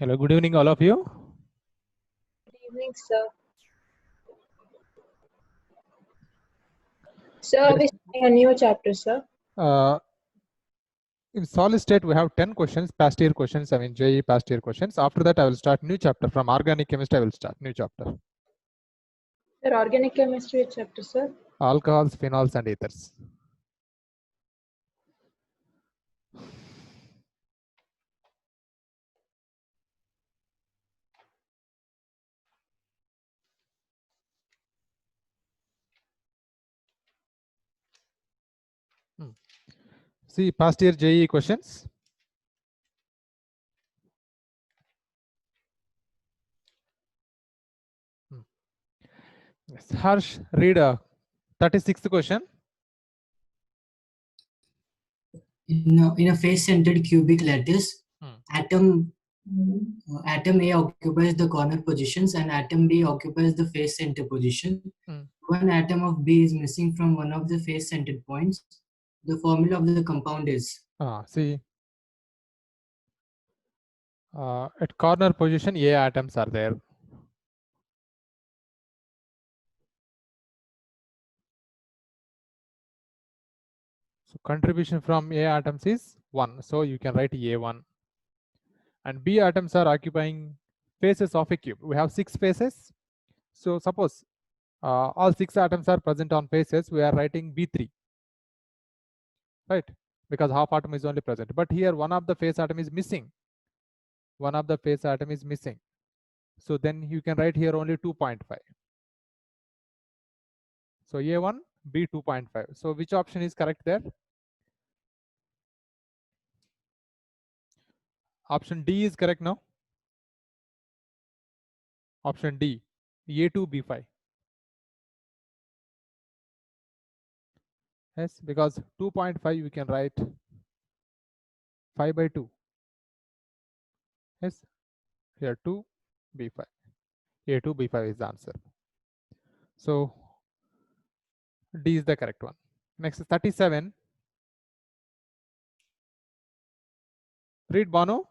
Hello, good evening, all of you. Good evening, sir. Sir, we're starting a new chapter, sir. In solid state, we have 10 questions, past year questions, I mean JEE past year questions. After that, I will start new chapter. From organic chemistry, I will start new chapter. Sir, organic chemistry chapter, sir. Alcohols, phenols, and ethers. See, past year JEE questions. Yes. Harsh, read 36th question. In a face-centered cubic lattice, atom A occupies the corner positions and atom B occupies the face center position. One atom of B is missing from one of the face centered points. The formula of the compound is. See, at corner position, A atoms are there. So contribution from A atoms is 1. So you can write A1. And B atoms are occupying faces of a cube. We have 6 faces. So suppose all 6 atoms are present on faces, we are writing B3, right? Because half atom is only present. But here one of the face atom is missing. One of the face atom is missing. So then you can write here only 2.5. So A1, B 2.5. So which option is correct there? Option D is correct now. Option D, A2, B5. Yes, because 2.5 you can write 5 by 2. Yes, here 2, B5. A2, B5 is the answer. So D is the correct one. Next is 37. Read, Banu.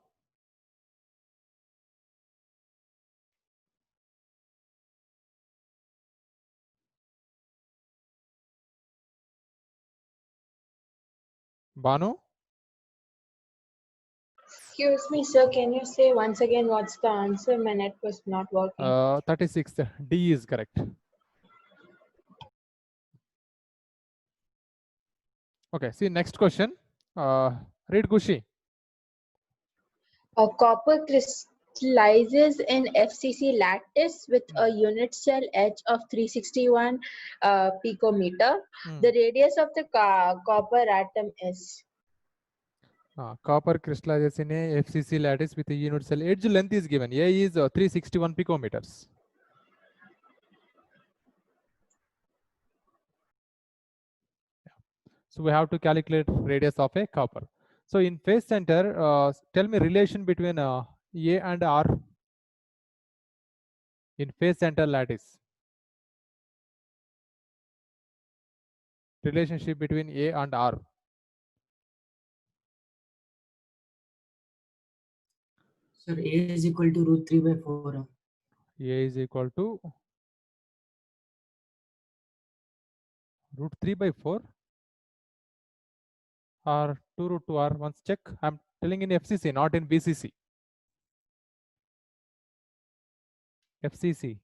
Banu? Excuse me, sir. Can you say once again what's the answer? My net was not working. 36. D is correct. Okay, see next question. Read, Gushi. Copper crystallizes in FCC lattice with a unit cell edge of 361 picometer. The radius of the copper atom is? Copper crystallizes in a FCC lattice with a unit cell edge length is given. A is 361 picometers. So we have to calculate radius of a copper. So in face center, tell me relation between A and R in face center lattice. Relationship between A and R. Sir, A is equal to root 3 by 4. A is equal to root 3 by 4 or 2 root 2 R. Once check. I'm telling in FCC, not in BCC. FCC.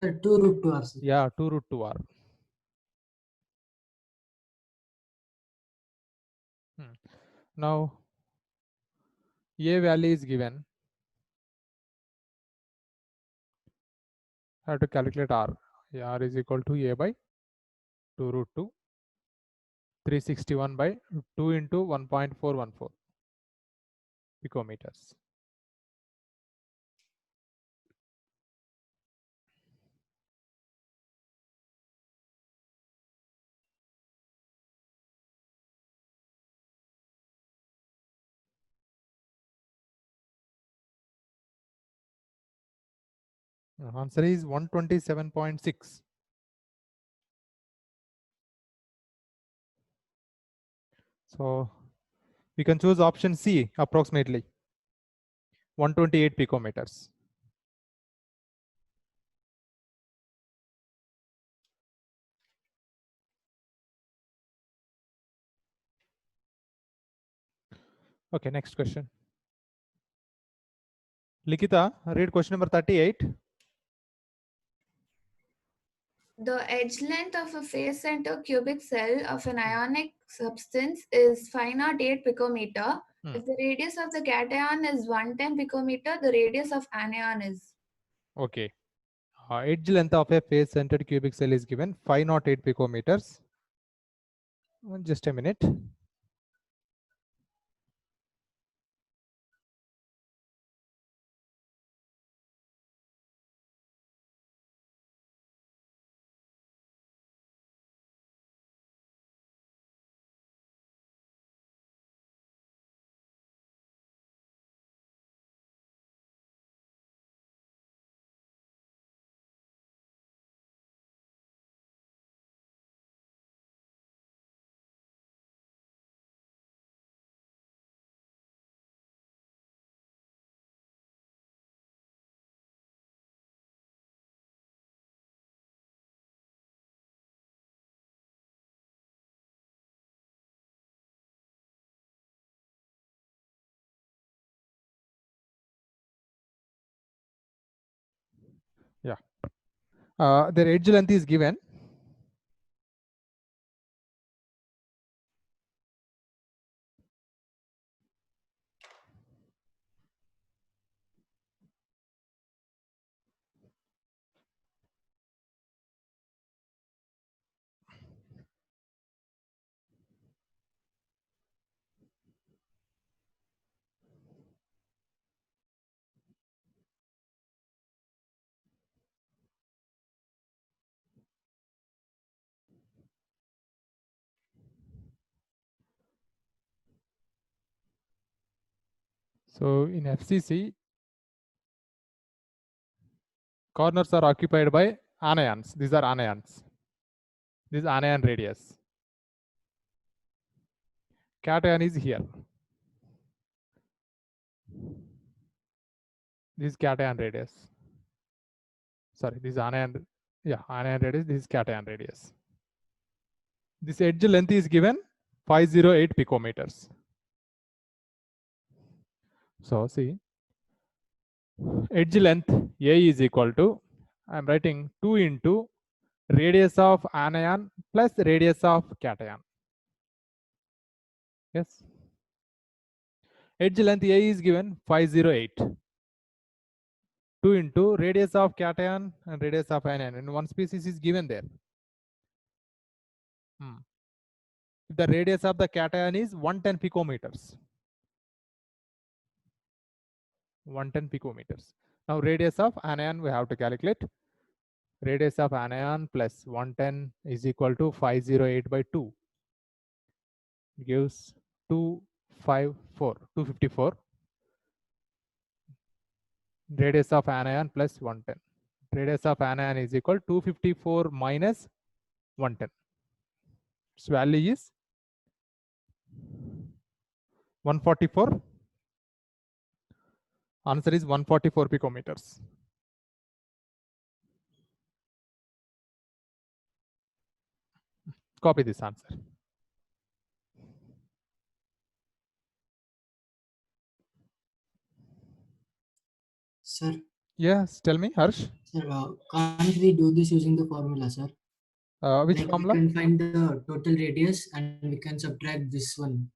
Sir, 2 root 2 R. Sir. Yeah, 2 root 2 R. Now, A value is given. I have to calculate R. R is equal to A by 2 root 2. 361 by 2 into 1.414 picometers. Answer is 127.6. So We can choose option C, approximately 128 picometers. Okay, next question. Likita, read question number 38. The edge length of a face center cubic cell of an ionic substance is 508 picometer. If the radius of the cation is 110 picometer, the radius of anion is? Okay. Edge length of a face-centered cubic cell is given 508 picometers. Just a minute. Yeah. Their edge length is given. So in FCC, corners are occupied by anions. These are anions. This is anion radius. Cation is here. This is cation radius. Sorry, this is anion. Yeah, anion radius. This is cation radius. This edge length is given 508 picometers. So see, edge length A is equal to, I'm writing 2 into radius of anion plus radius of cation. Yes. Edge length A is given 508. 2 into radius of cation and radius of anion. And one species is given there. The radius of the cation is 110 picometers. 110 picometers. Now radius of anion we have to calculate. Radius of anion plus 110 is equal to 508 by 2. Gives 254. Radius of anion plus 110. Radius of anion is equal to 254 minus 110. Its value is 144. Answer is 144 picometers. Copy this answer. Sir. Yes, tell me, Harsh. Sir, can't we do this using the formula, sir? Which like formula? We can find the total radius and we can subtract this one.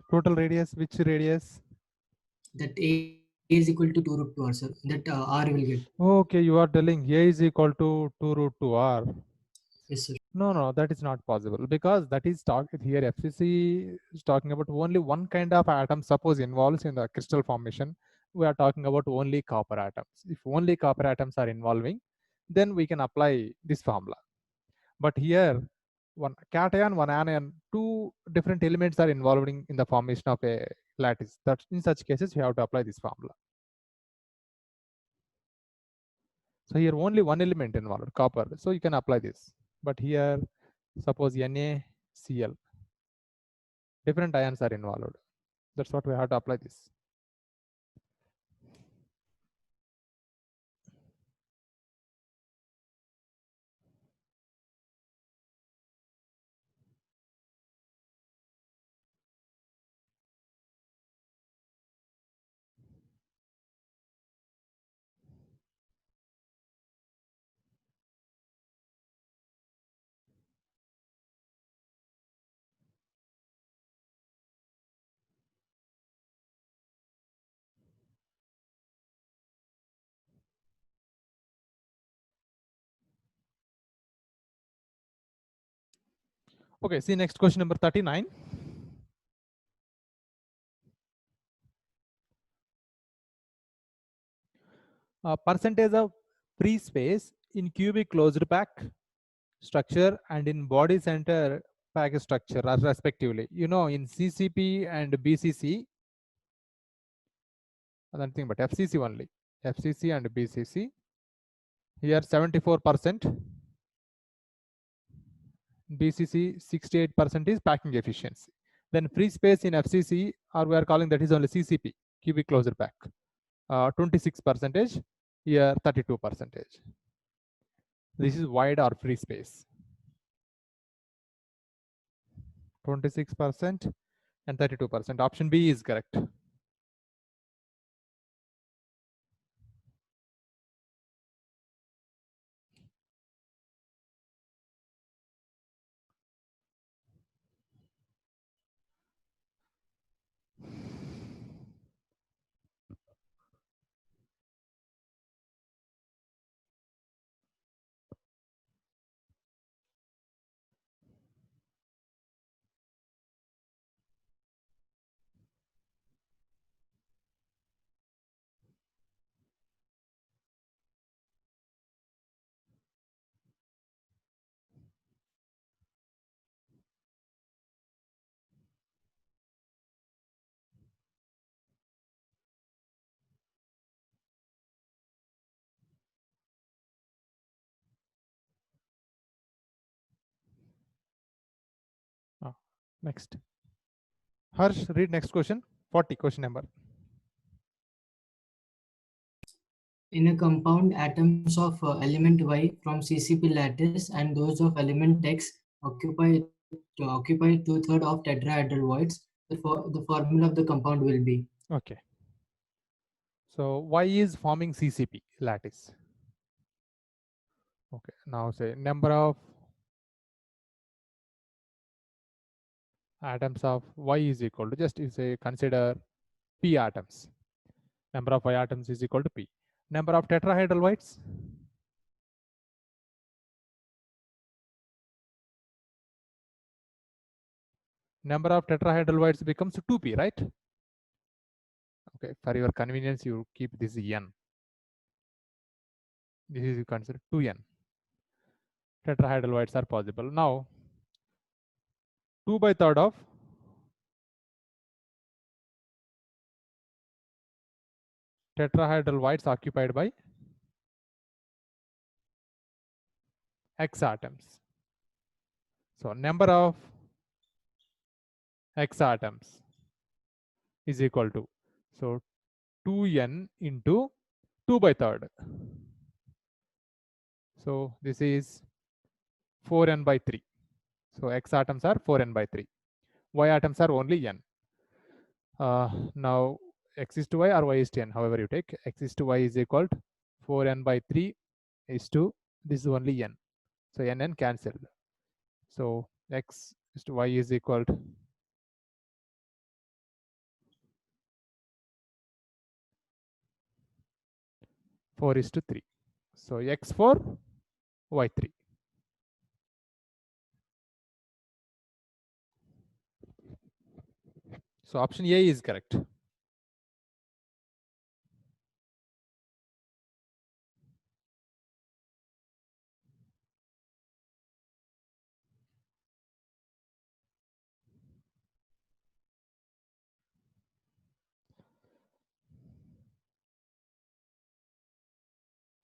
Total radius, which radius? That A is equal to 2 root 2 r, sir. That R will get. Okay, you are telling A is equal to 2 root 2 r. Yes, sir. No, that is not possible because that is talking here. FCC is talking about only one kind of atom, suppose involves in the crystal formation. We are talking about only copper atoms. If only copper atoms are involving, then we can apply this formula. But here, one cation, one anion, two different elements are involved in the formation of a lattice. That in such cases, you have to apply this formula. So here only one element involved, copper. So you can apply this. But here, suppose NaCl. different ions are involved. That's what we have to apply this. Okay, see next question number 39. Percentage of free space in cubic closed pack structure and in body center pack structure respectively. You know, in CCP and BCC, nothing but FCC only. FCC and BCC. Here 74%. BCC 68% is packing efficiency. Then free space in FCC, or we are calling that is only CCP, cubic closed pack, 26%. Here 32%. This is wide or free space. 26% and 32%. Option B is correct. Next. Harsh, read next question. 40, question number. In a compound, atoms of element Y from CCP lattice and those of element X occupy 2/3 of tetrahedral voids. The formula of the compound will be. Okay. So Y is forming CCP lattice. Okay. Now say number of atoms of Y is equal to, just say consider P atoms. Number of Y atoms is equal to P. Number of tetrahedral voids. Number of tetrahedral voids becomes 2P, right? Okay, for your convenience, you keep this N. This is considered 2N. Tetrahedral voids are possible. Now, 2/3 of tetrahedral voids occupied by X atoms. So number of X atoms is equal to, so 2N into 2/3. So this is 4N/3. So X atoms are 4N/3. Y atoms are only N. Now X is to Y or Y is to N, however you take. X is to Y is equal to 4N/3 is to, this is only N. So N cancelled. So X is to Y is equal to 4:3. So X4, Y3. So option A is correct.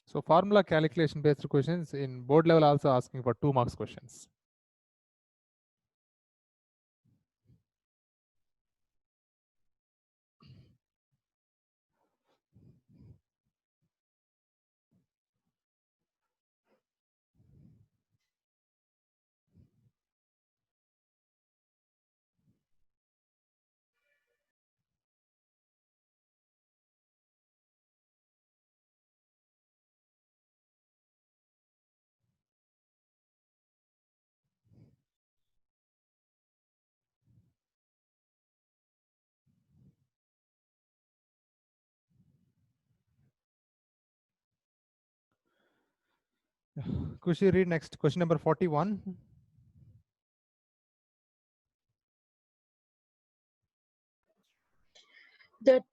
So formula calculation based questions in board level also asking for 2 marks questions. Kushi, read next question number 41. The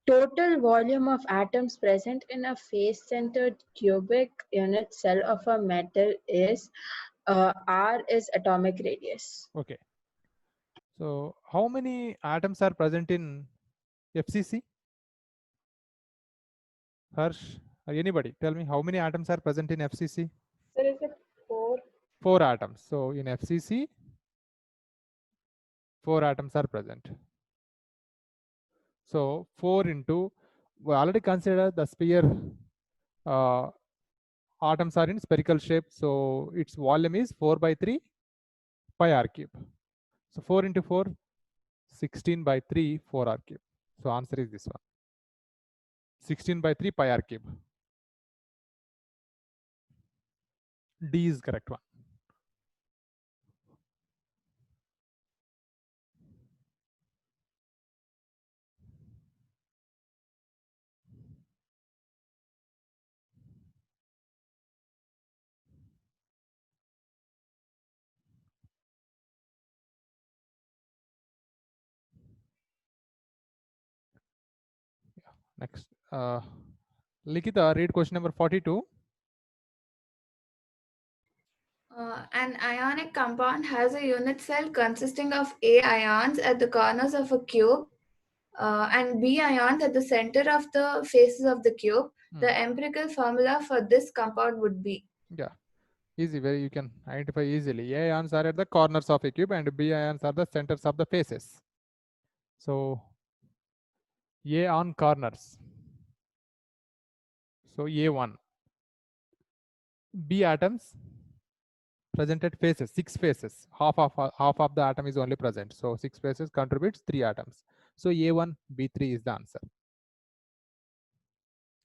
total volume of atoms present in a face-centered cubic unit cell of a metal is R is atomic radius. Okay. So how many atoms are present in FCC? Harsh, or anybody, tell me how many atoms are present in FCC? There is a 4. 4 atoms. So in FCC, 4 atoms are present. So 4 into, we already considered the sphere atoms are in spherical shape. So its volume is 4 by 3 pi r cube. So 4 into 4, 16 by 3 4 r cube. So answer is this one. 16 by 3 pi r cube. D is correct one. Next, Likita, read question number 42. An ionic compound has a unit cell consisting of A ions at the corners of a cube and B ions at the center of the faces of the cube. The empirical formula for this compound would be? Yeah, easy, where you can identify easily. A ions are at the corners of a cube and B ions are the centers of the faces. So A on corners. So A1. B atoms present at faces, 6 faces. Half of the atom is only present. So 6 faces contributes 3 atoms. So A1, B3 is the answer.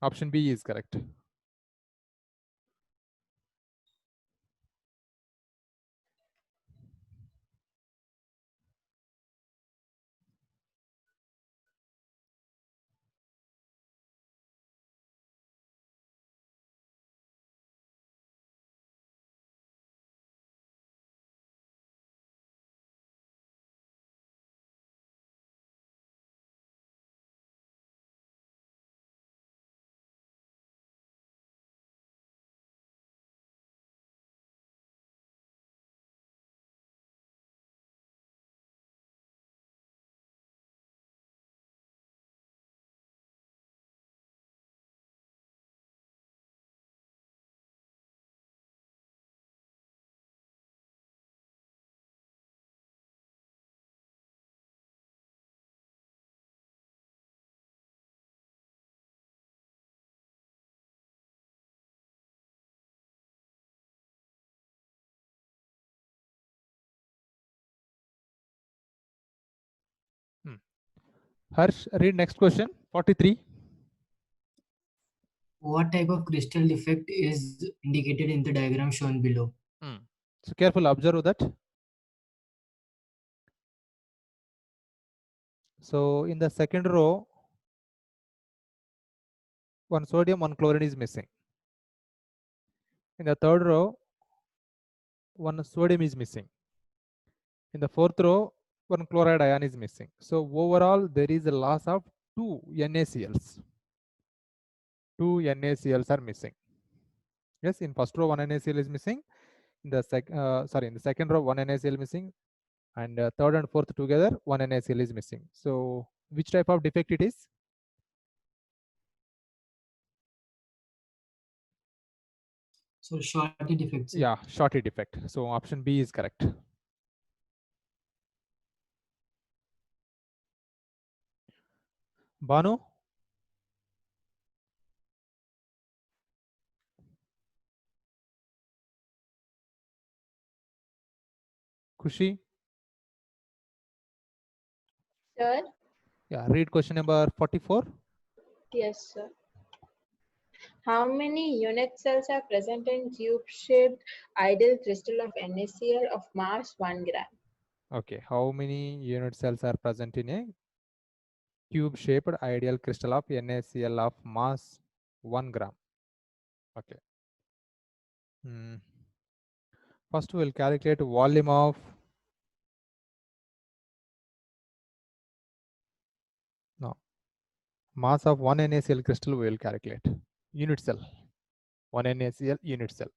Option B is correct. Harsh, read next question, 43. What type of crystal defect is indicated in the diagram shown below? So careful, observe that. So in the second row, one sodium, one chlorine is missing. In the third row, one sodium is missing. In the fourth row, one chloride ion is missing. So overall, there is a loss of 2 NaCls. 2 NaCls are missing. Yes, in first row, 1 NaCl is missing. In the second row, 1 NaCl missing. And third and fourth together, 1 NaCl is missing. So which type of defect it is? So Schottky defect. Yeah, Schottky defect. So option B is correct. Banu? Kushi? Sir? Yeah, read question number 44. Yes, sir. How many unit cells are present in cube-shaped ideal crystal of NaCl of mass 1 gram? Okay, how many unit cells are present in a cube-shaped ideal crystal of NaCl of mass 1 gram? Okay. First, we'll calculate volume of mass of one NaCl crystal. We will calculate unit cell, one NaCl unit cell.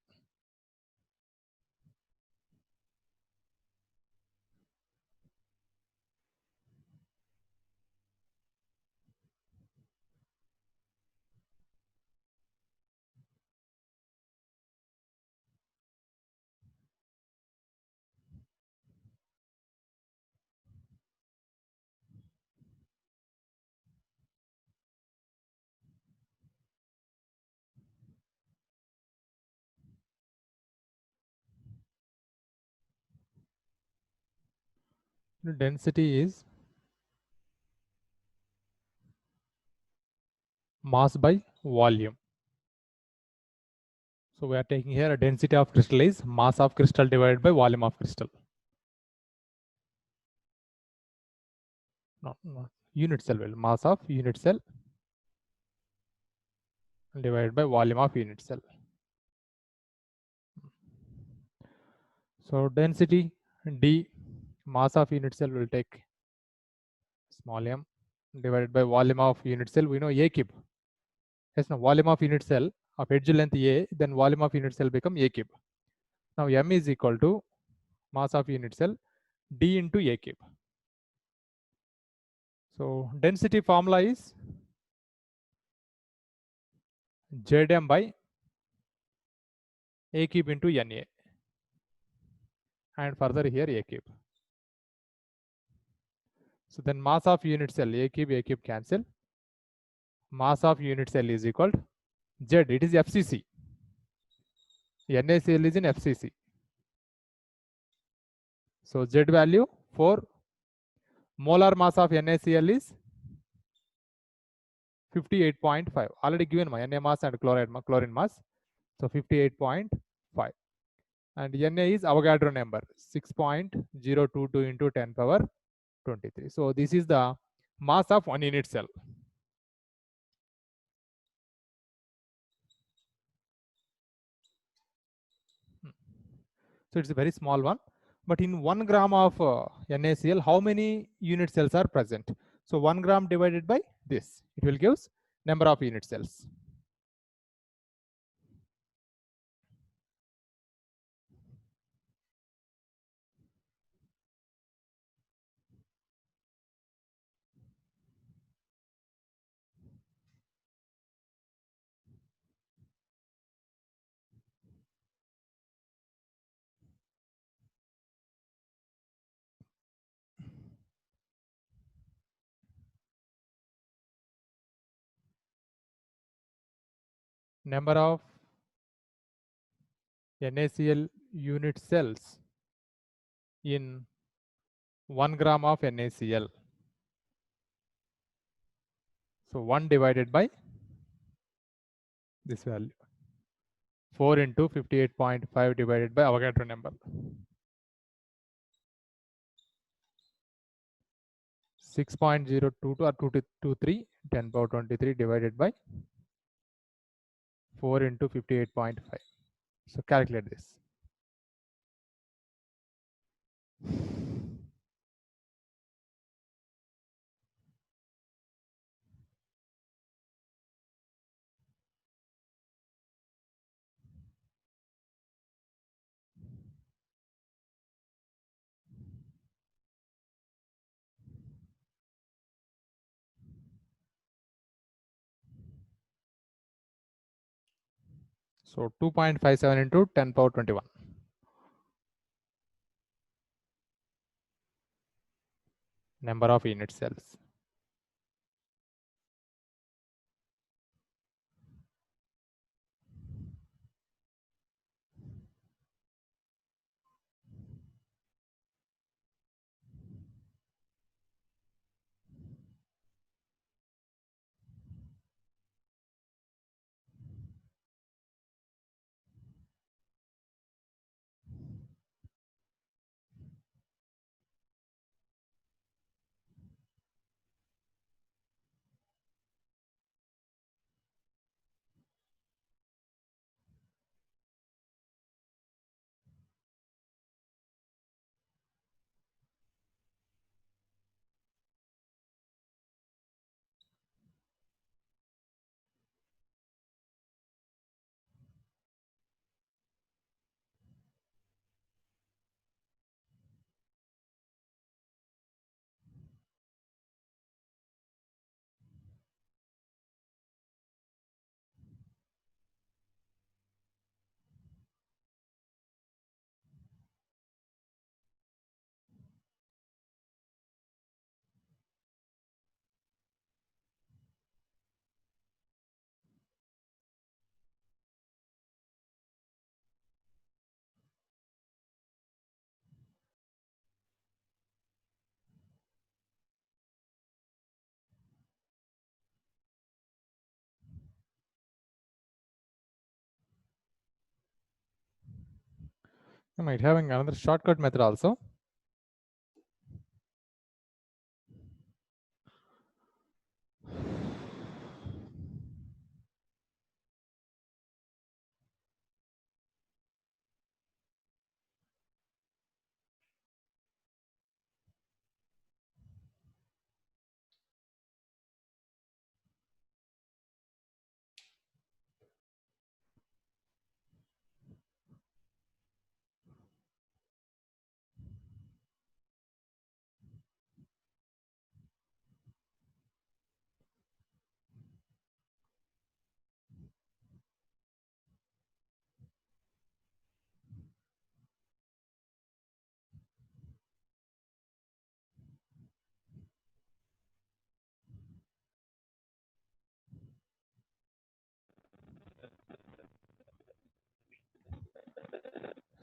The density is mass by volume. So we are taking here a density of crystal is mass of crystal divided by volume of crystal. No, unit cell, well, mass of unit cell divided by volume of unit cell. So density D, mass of unit cell, will take small m divided by volume of unit cell. We know A cube. Yes, now volume of unit cell of edge length A, then volume of unit cell become A cube. Now m is equal to mass of unit cell D into A cube. So density formula is Zm by A cube into Na, and further here A cube. So then mass of unit cell A cube cancel. Mass of unit cell is equal to Z, it is FCC. NaCl is in FCC. So Z value for molar mass of NaCl is 58.5. Already given my Na mass and chlorine mass. So 58.5. And Na is Avogadro number, 6.022 into 10 power 23. So this is the mass of one unit cell. So it's a very small one. But in 1 gram of NaCl, how many unit cells are present? So 1 gram divided by this, it will give number of unit cells. Number of NaCl unit cells in 1 gram of NaCl. So 1 divided by this value. 4 into 58.5 divided by Avogadro number. 6.022 or 223, 10 power 23 divided by 4 into 58.5. So calculate this. So 2.57 into 10 power 21. Number of unit cells. I might having another shortcut method also.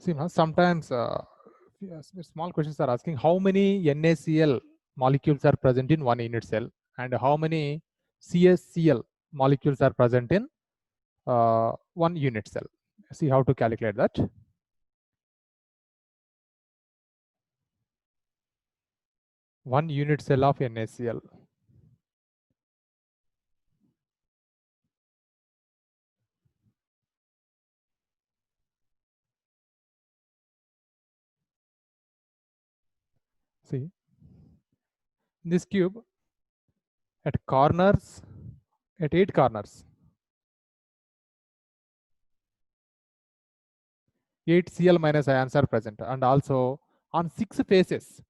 See, now sometimes small questions are asking how many NaCl molecules are present in one unit cell and how many CaCl molecules are present in one unit cell. See how to calculate that. One unit cell of NaCl. See, this cube at corners, at 8 corners, 8 Cl minus ions are present, and also on 6 faces.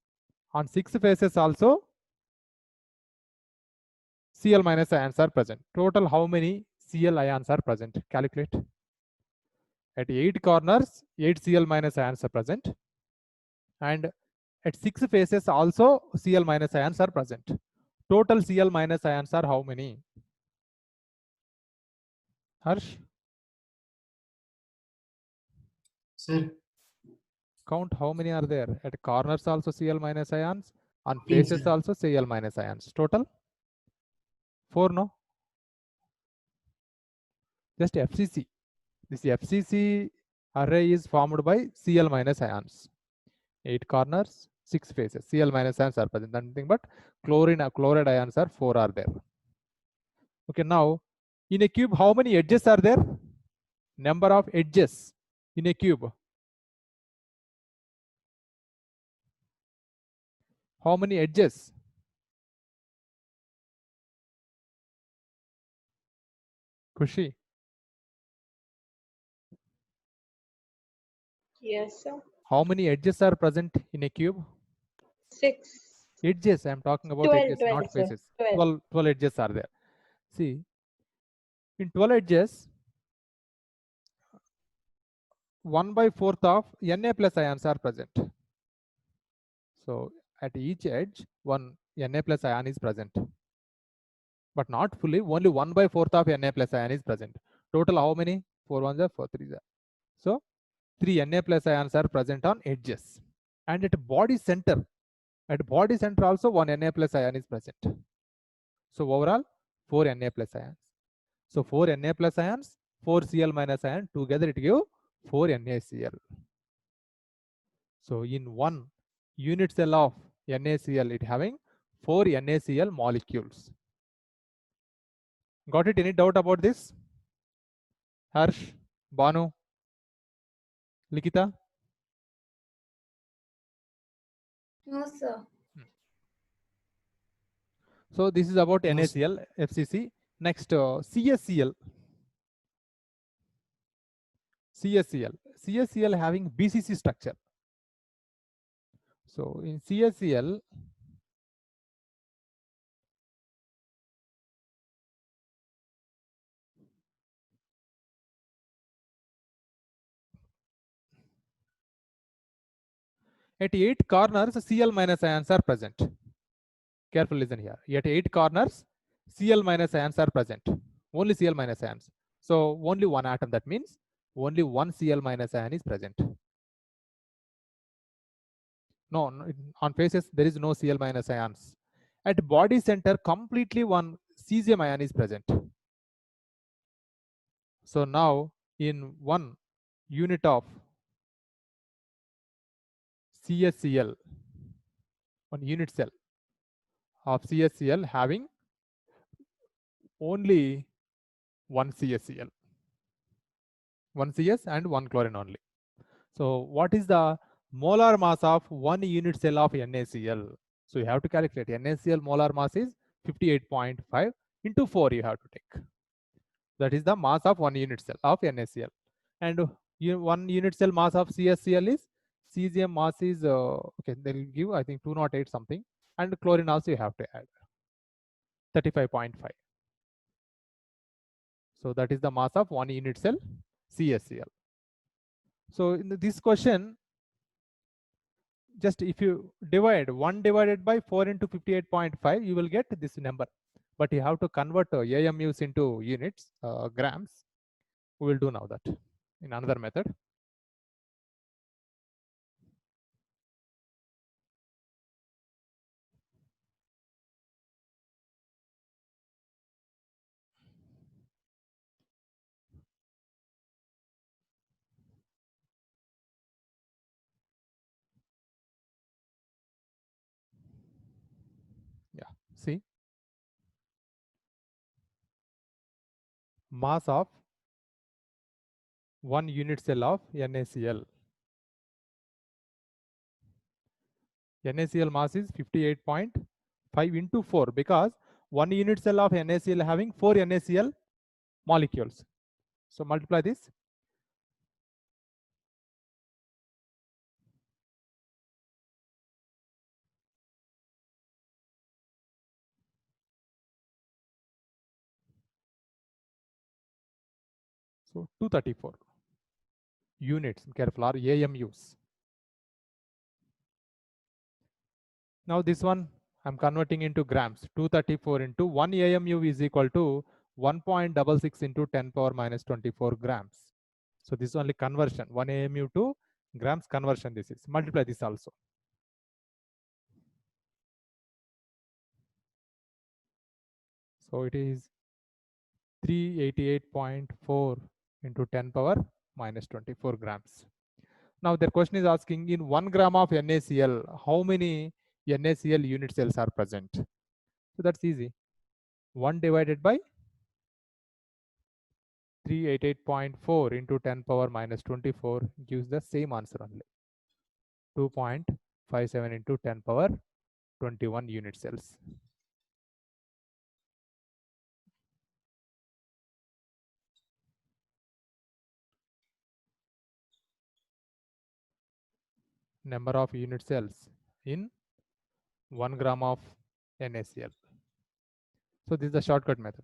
On 6 faces also Cl minus ions are present. Total how many Cl ions are present? Calculate. At 8 corners, 8 Cl minus ions are present. And at 6 faces also Cl minus ions are present. Total Cl minus ions are how many? Harsh? Sir. Count how many are there. At corners also Cl minus ions. On faces also Cl minus ions. Total? 4, no? Just FCC. This FCC array is formed by Cl minus ions. 8 corners, 6 faces. Cl minus ions are present. Nothing but chloride ions are 4 are there. Okay, now in a cube, how many edges are there? Number of edges in a cube. How many edges? Khushi? Yes, sir. How many edges are present in a cube? 6. Edges, I am talking about 12, edges, 12, not sir. faces. 12. 12 edges are there. See, in 12 edges, 1/4 of Na plus ions are present. So at each edge, one Na plus ion is present. But not fully, only 1/4 of Na plus ion is present. Total how many? 4 1s are 4 3s are. So 3 Na plus ions are present on edges. And at body center also 1 Na plus ion is present. So overall 4 Na plus ions. So 4 Na plus ions, 4 Cl minus ion, together it give 4 NaCl. So in one unit cell of NaCl, it having 4 NaCl molecules. Got it? Any doubt about this? Harsh, Banu, Likita? No, sir. So this is about No, NaCl, FCC. Next, CaCl. CaCl having BCC structure. So in CaCl, at 8 corners, Cl minus ions are present. Careful listen here. At 8 corners, Cl minus ions are present. Only Cl minus ions. So only one atom. That means only one Cl minus ion is present. No, on faces there is no Cl minus ions. At body center, completely one cesium ion is present. So now in one unit of CSCl, one unit cell of CSCl having only one CSCl, one CS and one chlorine only. So what is the molar mass of one unit cell of NaCl? So you have to calculate. NaCl molar mass is 58.5 into 4 you have to take. That is the mass of one unit cell of NaCl. And one unit cell mass of CSCl is, cesium mass is, okay, they'll give, I think 208 something. And chlorine also you have to add 35.5. So that is the mass of one unit cell CSCl. So in this question, just if you divide 1 divided by 4 into 58.5, you will get this number. But you have to convert AMUs into units, grams. We will do now that in another method. Yeah, see, mass of one unit cell of NaCl. NaCl mass is 58.5 into 4 because one unit cell of NaCl having 4 NaCl molecules. So multiply this. So 234 units, careful, are AMUs. Now this one I'm converting into grams. 234 into 1 AMU is equal to 1.66 into 10 power minus 24 grams. So this is only conversion. 1 AMU to grams conversion this is. Multiply this also. So it is 388.4 into 10 power minus 24 grams. Now their question is asking, in 1 gram of NaCl, how many NaCl unit cells are present? So that's easy. 1 divided by 388.4 into 10 power minus 24 gives the same answer only. 2.57 into 10 power 21 unit cells. Number of unit cells in 1 gram of NaCl. So this is the shortcut method.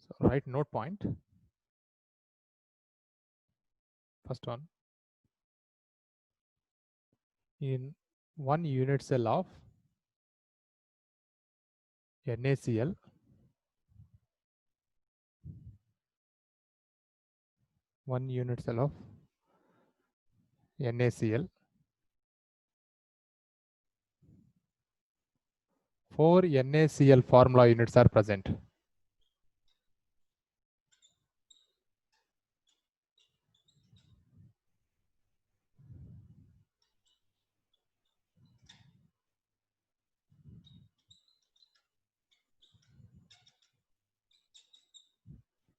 So write note point. First one, in 1 unit cell of NaCl, 1 unit cell of NaCl, 4 NaCl formula units are present.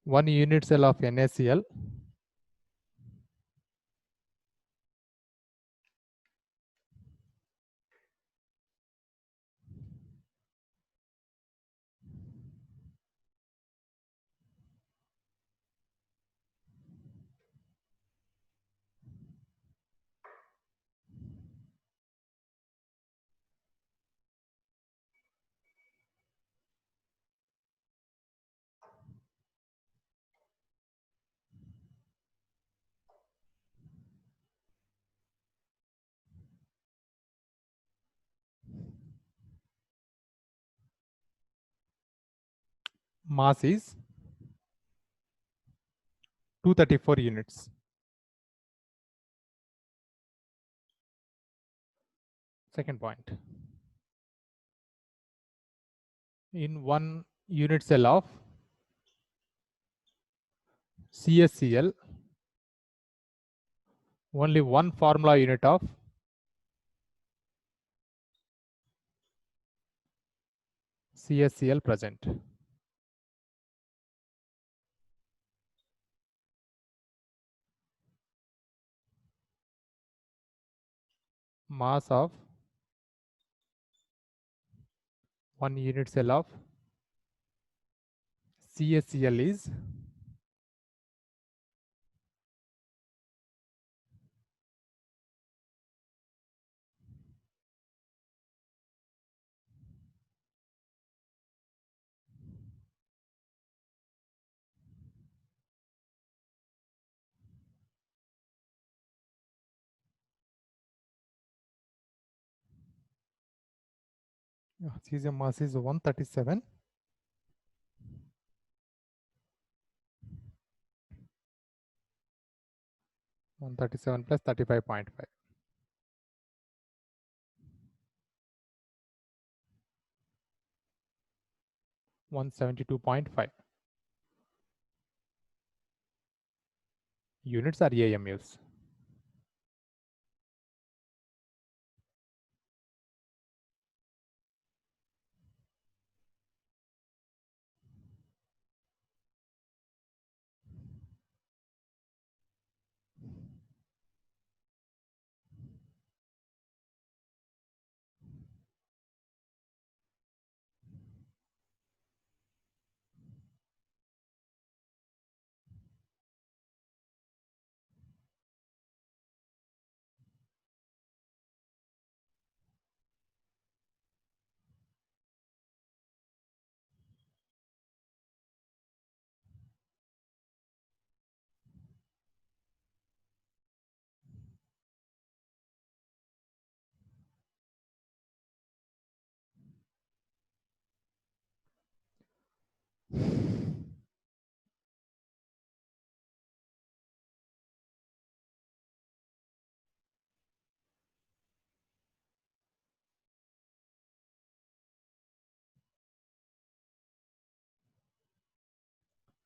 One unit cell of NaCl, mass is 234 units. Second point. In 1 unit cell of CSCl, only one formula unit of CSCl present. Mass of 1 unit cell of CSCl is cesium mass is 137. One 37 plus 35.5. 172.5. Units are AMUs.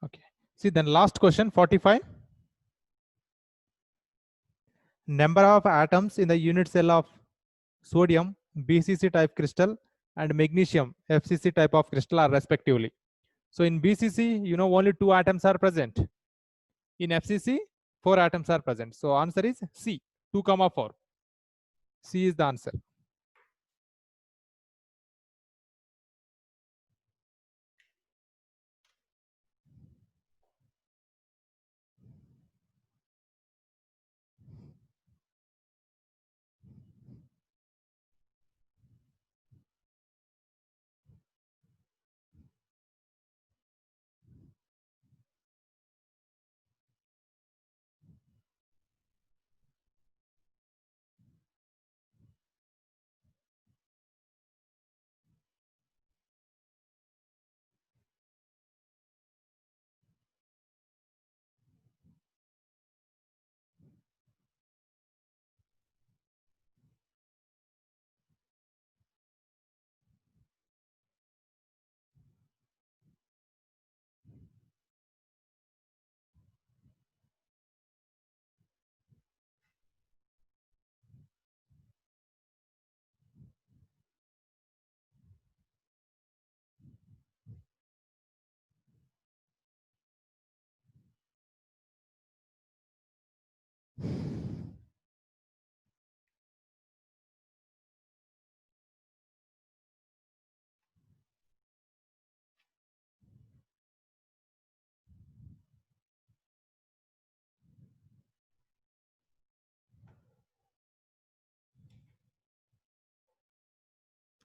Okay. See, then last question, 45. Number of atoms in the unit cell of sodium BCC type crystal and magnesium FCC type of crystal are respectively. So in BCC, you know, only 2 atoms are present. In FCC, 4 atoms are present. So answer is C, 2, 4. C is the answer.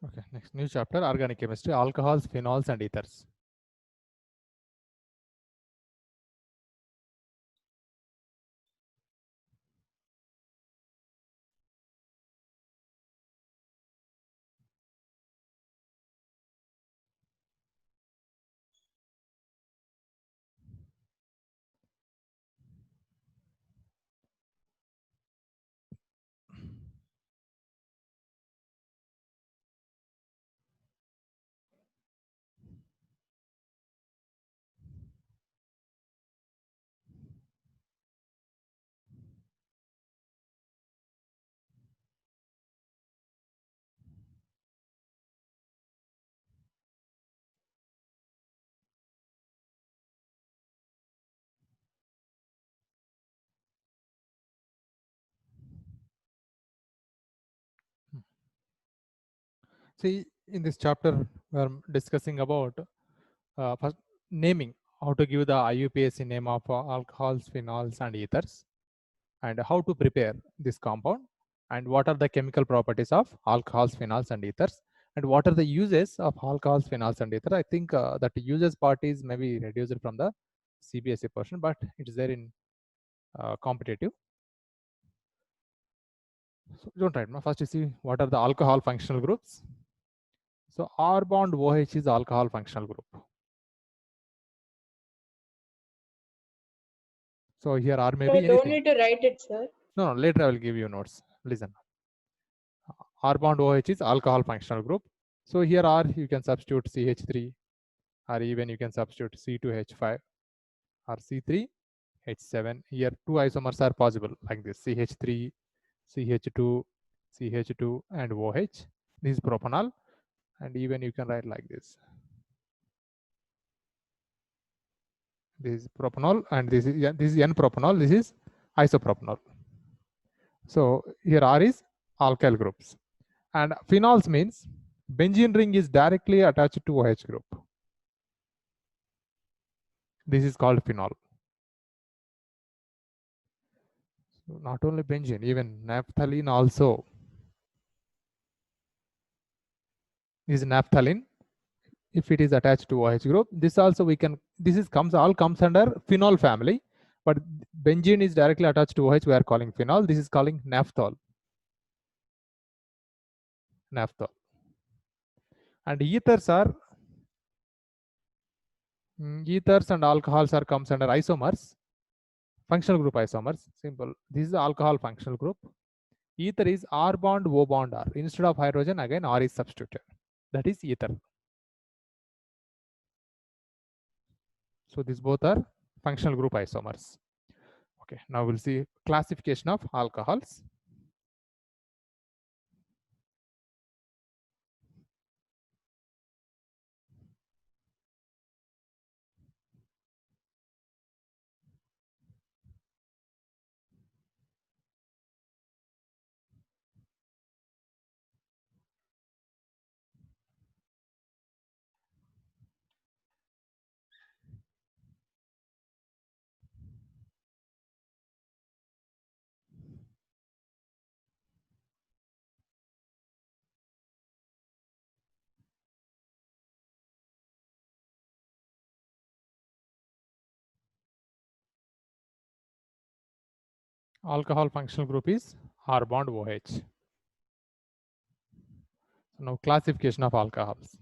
Okay, next new chapter, organic chemistry, alcohols, phenols, and ethers. See, in this chapter, we are discussing about first naming, how to give the IUPAC name of alcohols, phenols, and ethers, and how to prepare this compound, and what are the chemical properties of alcohols, phenols, and ethers, and what are the uses of alcohols, phenols, and ether. I think that uses part is maybe reduced from the CBSE portion, but it is there in competitive. So don't write. First, you see what are the alcohol functional groups. So R bond OH is alcohol functional group. So here R may be anything. don't need to write it, sir. No, later I will give you notes. Listen. R bond OH is alcohol functional group. So here R you can substitute CH3, or even you can substitute C2H5 or C3H7. Here two isomers are possible like this: CH3, CH2, CH2, and OH. This is propanol, and even you can write like this. This is propanol, and this is N-propanol. This is isopropanol. So here R is alkyl groups, and phenols means benzene ring is directly attached to OH group. This is called phenol. So not only benzene, even naphthalene also. Is naphthalene. If it is attached to OH group, this also we can. This is all comes under phenol family, but benzene is directly attached to OH. We are calling phenol. This is calling naphthol. Naphthol. And ethers and alcohols are comes under isomers. Functional group isomers. Simple. This is the alcohol functional group. Ether is R bond O bond R. Instead of hydrogen, again R is substituted. That is ether. So these both are functional group isomers. Okay, now we'll see classification of alcohols. Alcohol functional group is R bond OH. So now classification of alcohols.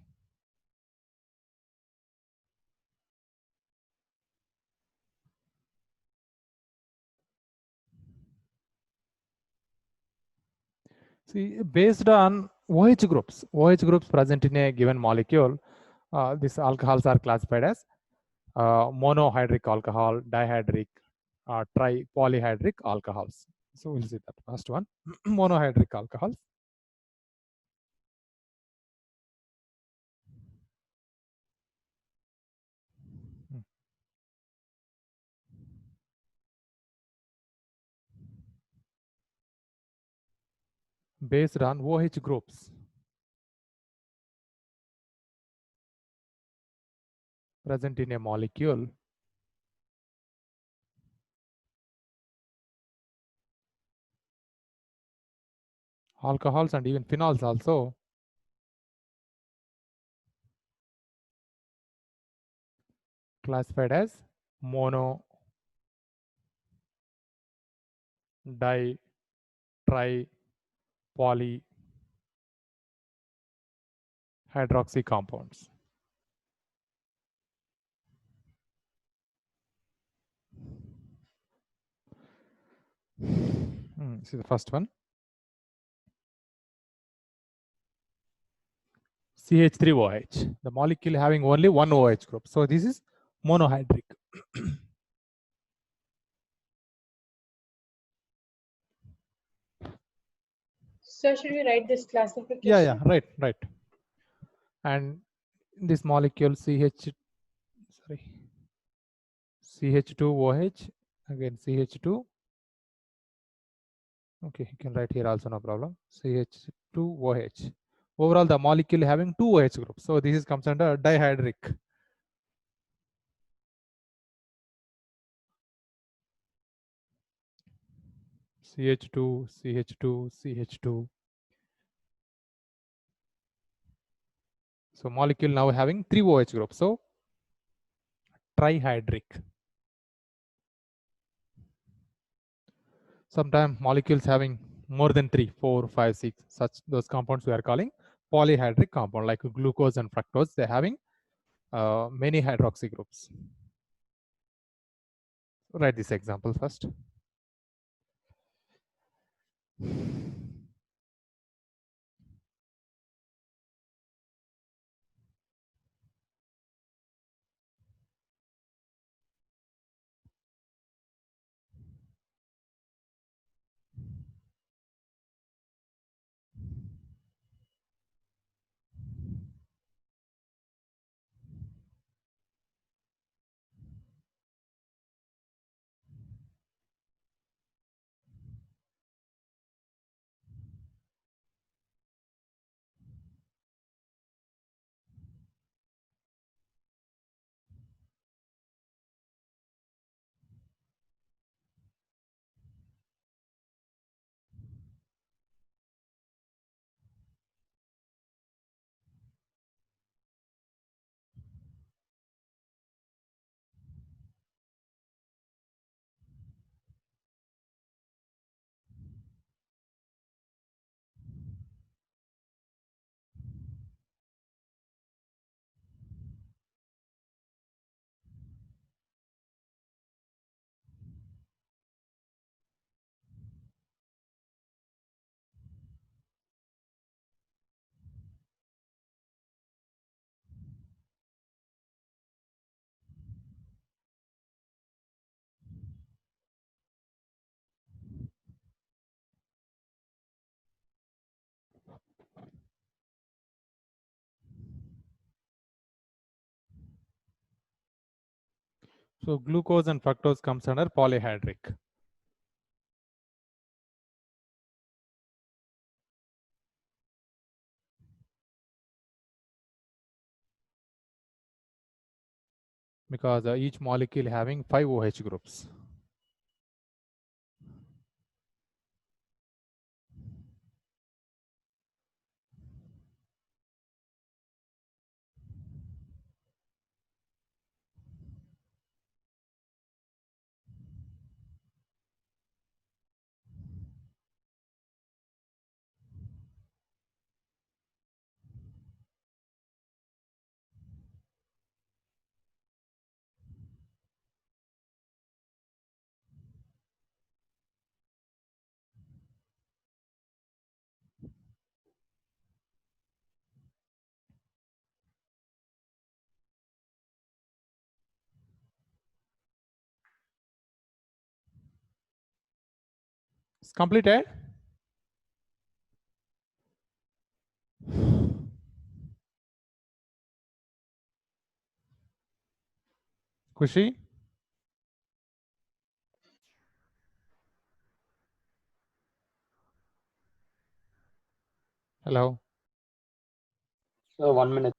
See, based on OH groups present in a given molecule, these alcohols are classified as monohydric alcohol, dihydric, polyhydric alcohols. So we'll see that first one. Monohydric alcohols. Based on OH groups present in a molecule, alcohols and even phenols also classified as mono, di, tri, poly, hydroxy compounds. See the first one. CH3OH, the molecule having only one OH group. So this is monohydric. So should we write this classification? Yeah, right. And this molecule CH2OH, again CH2. Okay, you can write here also, no problem. CH2OH. overall the molecule having 2 OH groups. So this is comes under dihydric. CH2, CH2, CH2. So molecule now having 3 OH groups. So trihydric. Sometimes molecules having more than 3, 4, 5, 6, such those compounds we are calling polyhydric compound, like glucose and fructose. They're having many hydroxy groups. Write this example first. So glucose and fructose comes under polyhydric. Because each molecule having 5 OH groups. It's completed. Kushi? Hello. So 1 minute.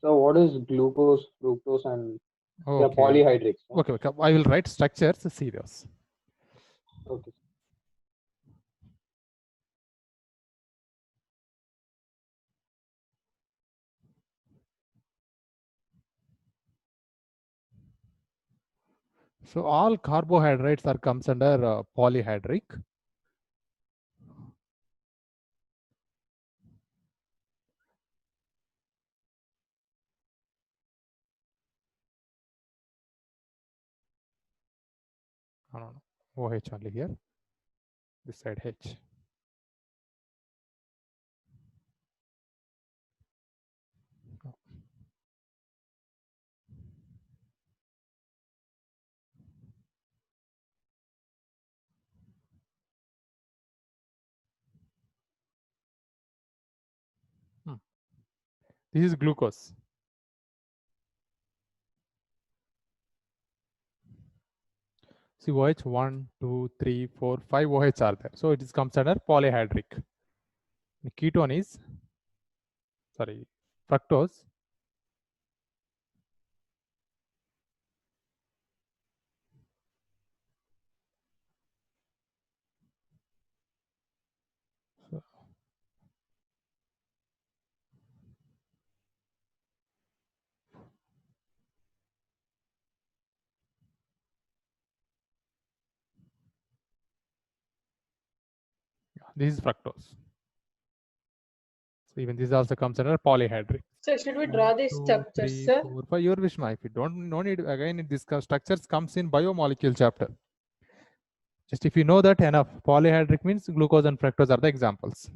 So what is glucose, fructose, and Okay. polyhydric? Okay, okay. I will write structures. See those. Okay. So all carbohydrates are comes under polyhydric. No. OH only here. This side H. This is glucose. See, OH 1, 2, 3, 4, 5 OH are there. So it comes under polyhydric. The ketone is, sorry, fructose. So, this is fructose. So even this also comes under polyhydric. So should we draw these structures, sir? 4, 5. Your wish, ma. If you don't, no need again. This structures comes in biomolecule chapter. Just if you know that enough, polyhydric means glucose and fructose are the examples.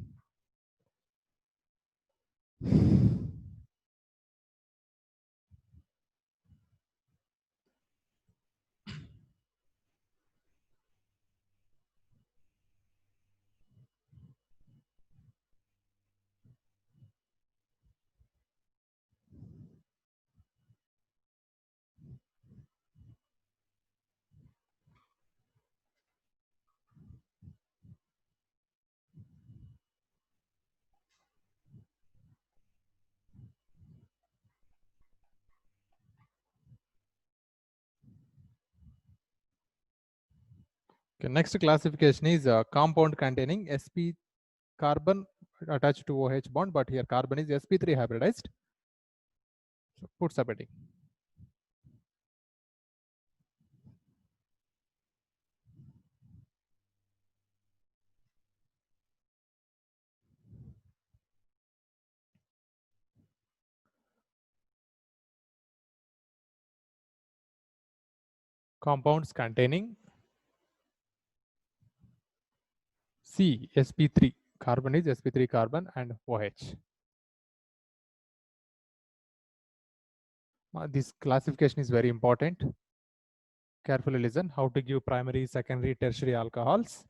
Okay, next classification is compound containing sp carbon attached to OH bond, but here carbon is sp3 hybridized. So put subheading. Compounds containing C sp3 carbon is sp3 carbon and OH. This classification is very important. Carefully listen how to give primary, secondary, tertiary alcohols.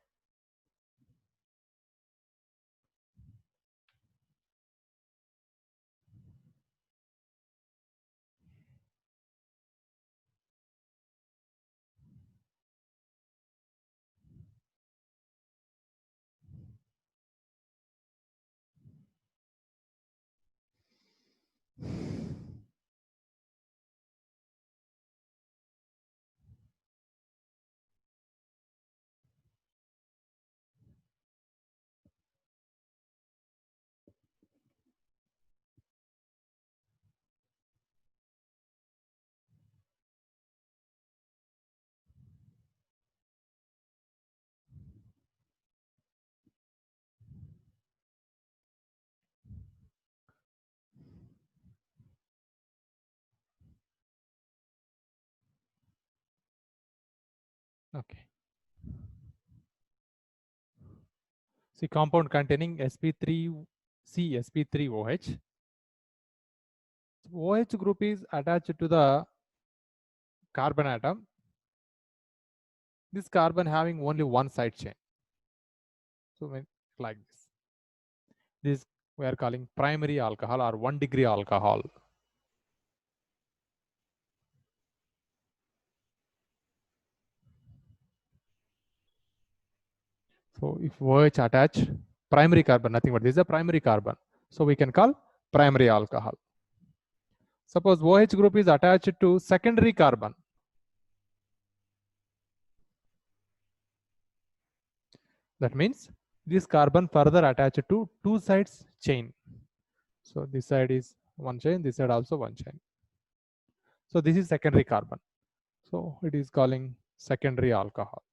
Okay. See, compound containing sp3C sp3OH. OH group is attached to the carbon atom. This carbon having only one side chain. So like this. This we are calling primary alcohol or 1 degree alcohol. So if OH attach primary carbon, nothing but this is a primary carbon. So we can call primary alcohol. Suppose OH group is attached to secondary carbon. That means this carbon further attached to two sides chain. So this side is one chain, this side also one chain. So this is secondary carbon. So it is calling secondary alcohol.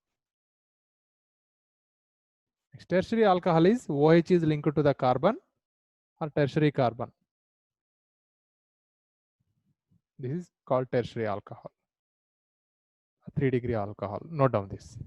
Next, tertiary alcohol is OH is linked to the carbon or tertiary carbon. This is called tertiary alcohol. 3 degree alcohol. Note down this.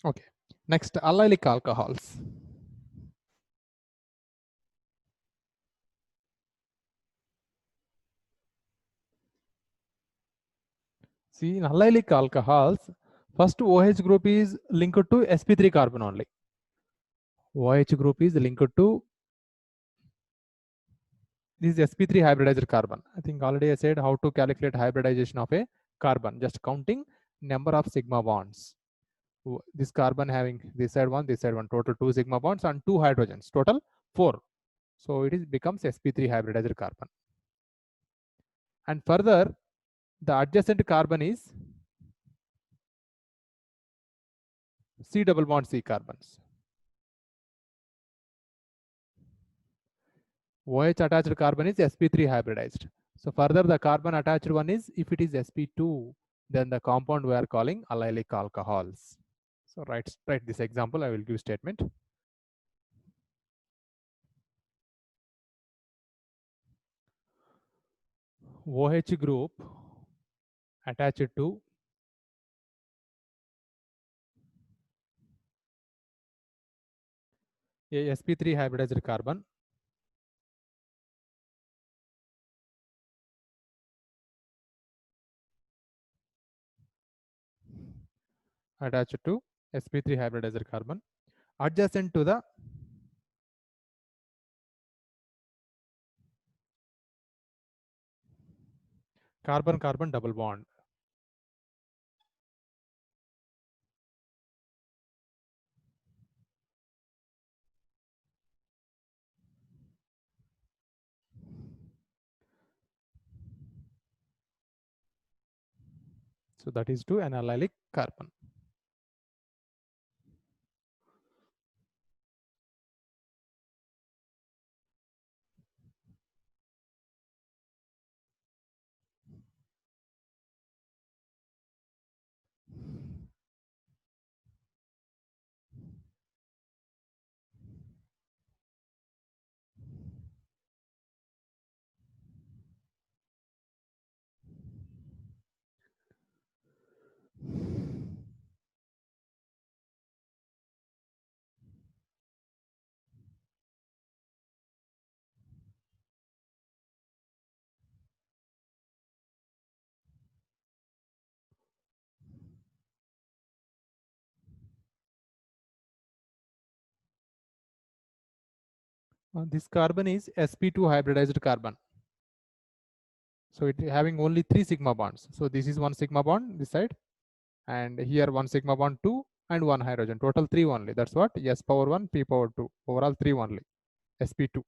Okay. Next, allylic alcohols. See, in allylic alcohols, first OH group is linked to sp3 carbon only. OH group is linked to this sp3 hybridized carbon. I think already I said how to calculate hybridization of a carbon, just counting number of sigma bonds. This carbon having this side one, total 2 sigma bonds and 2 hydrogens, total 4. So it is becomes sp3 hybridized carbon. And further, the adjacent carbon is C double bond C carbons. OH attached carbon is sp3 hybridized. So further the carbon attached one is, if it is sp2, then the compound we are calling allylic alcohols. So write this example, I will give statement. OH group attached to a sp3 hybridized carbon attached to sp3 hybridized carbon adjacent to the carbon-carbon double bond. So that is to an allylic carbon. This carbon is sp2 hybridized carbon. So it having only 3 sigma bonds. So this is 1 sigma bond this side, and here 1 sigma bond 2 and 1 hydrogen, total 3 only. That's what S power 1 P power 2, overall 3 only, sp2.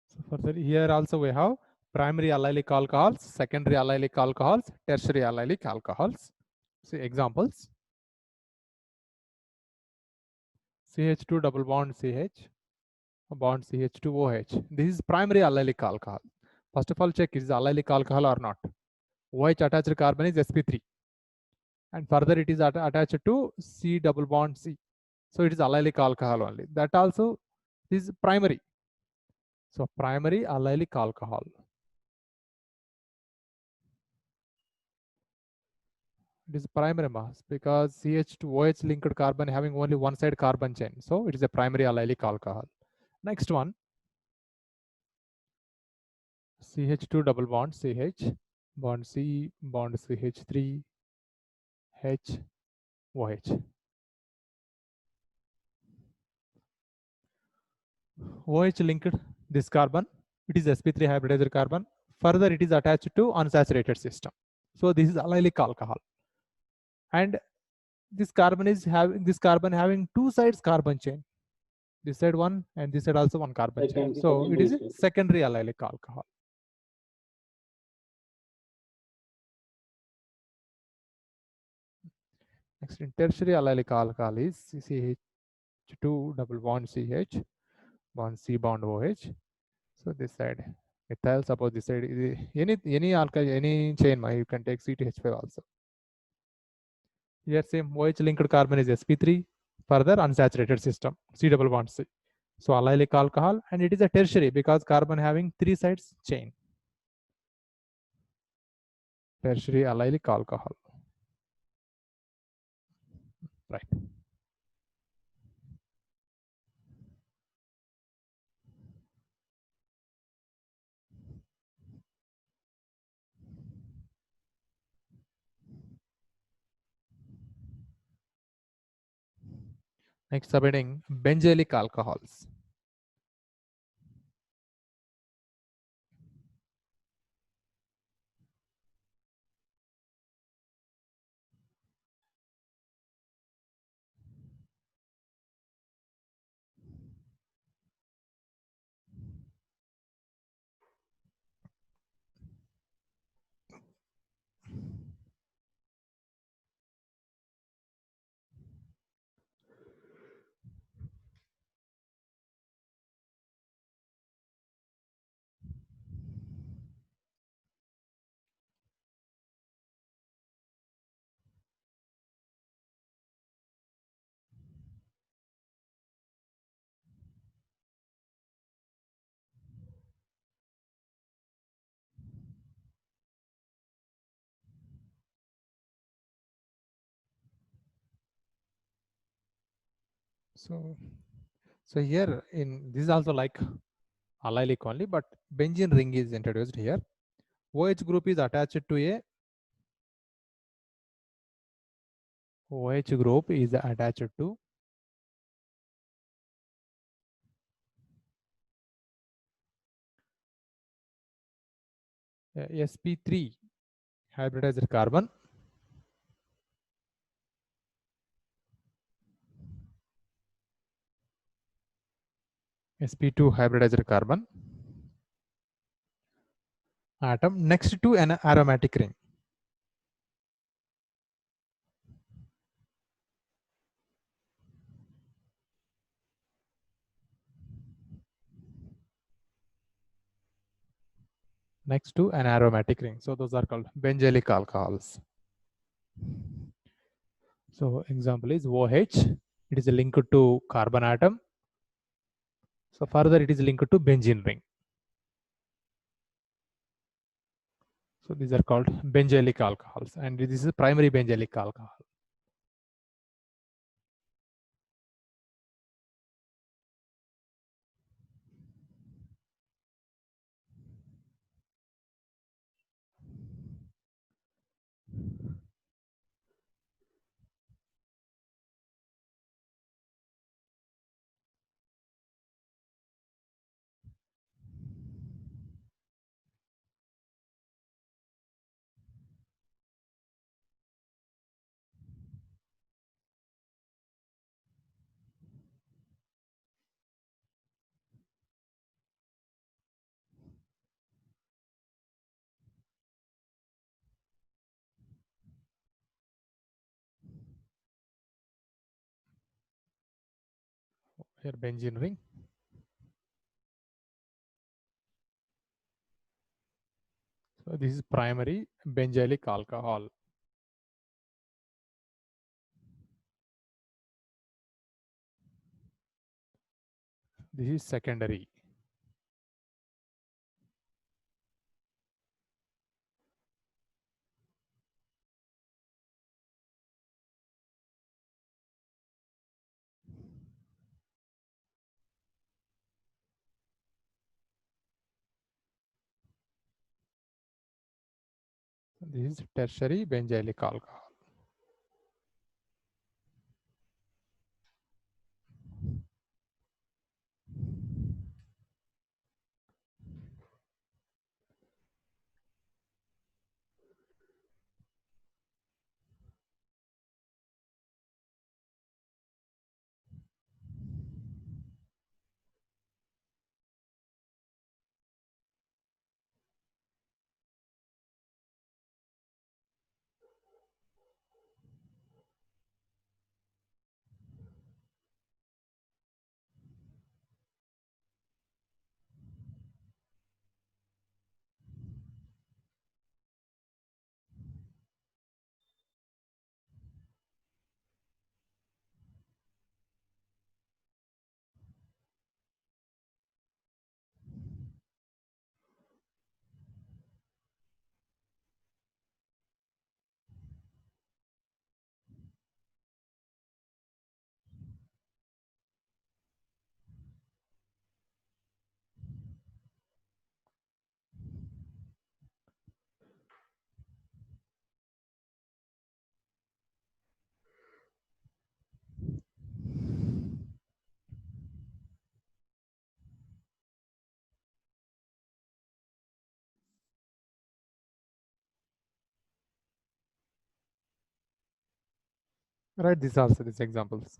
So further here also we have primary allylic alcohols, secondary allylic alcohols, tertiary allylic alcohols. See examples. CH2 double bond CH, bond CH2OH. This is primary allylic alcohol. First of all, check is allylic alcohol or not. OH attached carbon is sp3, and further it is attached to C double bond C. So it is allylic alcohol only. That also is primary. So primary allylic alcohol. It is primary mass because CH2OH linked carbon having only one side carbon chain. So it is a primary allylic alcohol. Next one, CH2 double bond CH, bond C, bond CH3, H, OH. OH linked this carbon, it is sp3 hybridized carbon. Further it is attached to unsaturated system. So this is allylic alcohol. And this carbon having two sides carbon chain. This side one and this side also one carbon chain. So it is a secondary allylic alcohol. Next, in tertiary allylic alcohol is CH2 double bond CH, bond C bond OH. So this side Methyl, suppose this side any alkyl, any chain, you can take CTH5 also. Here same OH linked carbon is sp3, further unsaturated system, C double bond C. So allylic alcohol, and it is a tertiary because carbon having 3 sides chain. Tertiary allylic alcohol. Right. Next subheading, benzylic alcohols. So here in this is also like allylic only, but benzene ring is introduced here. OH group is attached to a OH group is attached to sp3 hybridized carbon, sp2 hybridized carbon atom next to an aromatic ring. Next to an aromatic ring. So those are called benzylic alcohols. So example is OH. It is linked to carbon atom. So further it is linked to benzene ring. So these are called benzylic alcohols, and this is primary benzylic alcohol. Here benzene ring. So this is primary benzylic alcohol. This is secondary. This is tertiary benzylic alcohol. Write this also, these examples.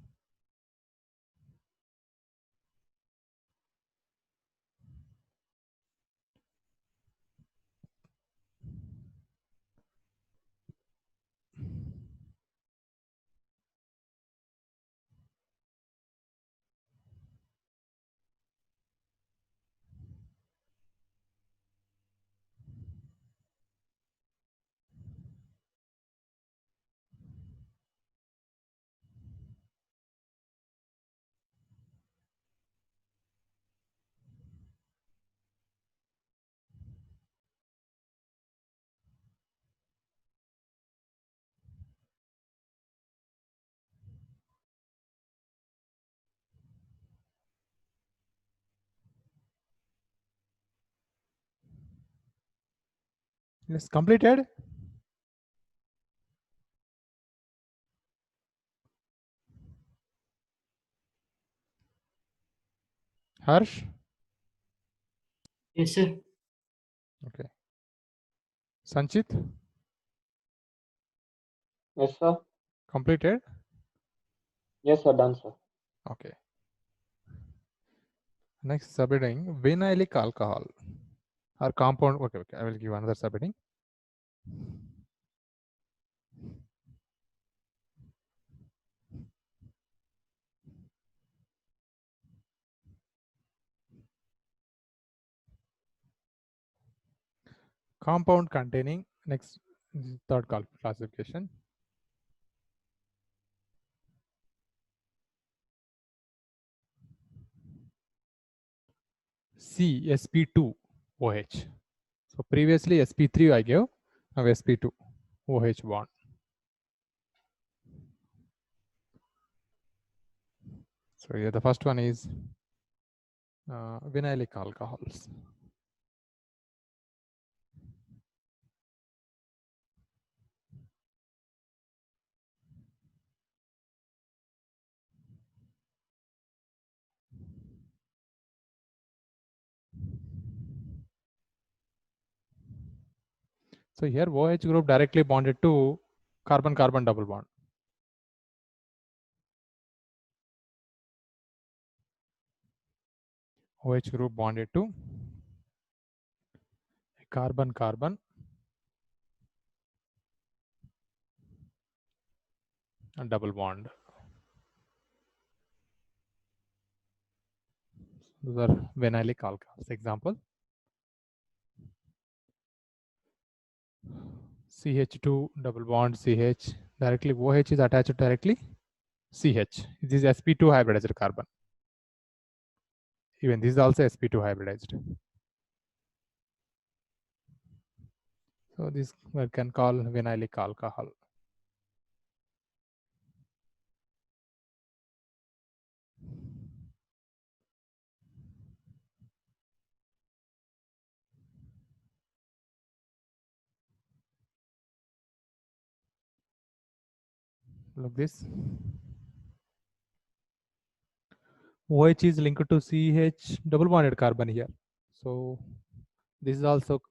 Yes, completed. Harsh? Yes, sir. Okay. Sanchit? Yes, sir. Completed? Yes, sir. Done, sir. Okay. Next subheading, vinylic alcohol or compound. Okay, I will give another subheading. Compound containing, next third classification. C, sp2 OH. So previously sp3 I gave, now sp2 OH bond. So here the first one is vinylic alcohols. So here OH group directly bonded to carbon-carbon double bond. OH group bonded to carbon-carbon and double bond. Those are vinylic alcohols. Example, CH2 double bond CH, directly OH is attached directly CH. This is sp2 hybridized carbon. Even this is also sp2 hybridized. So this we can call vinylic alcohol. Look this. OH is linked to CH double bonded carbon here. So this is also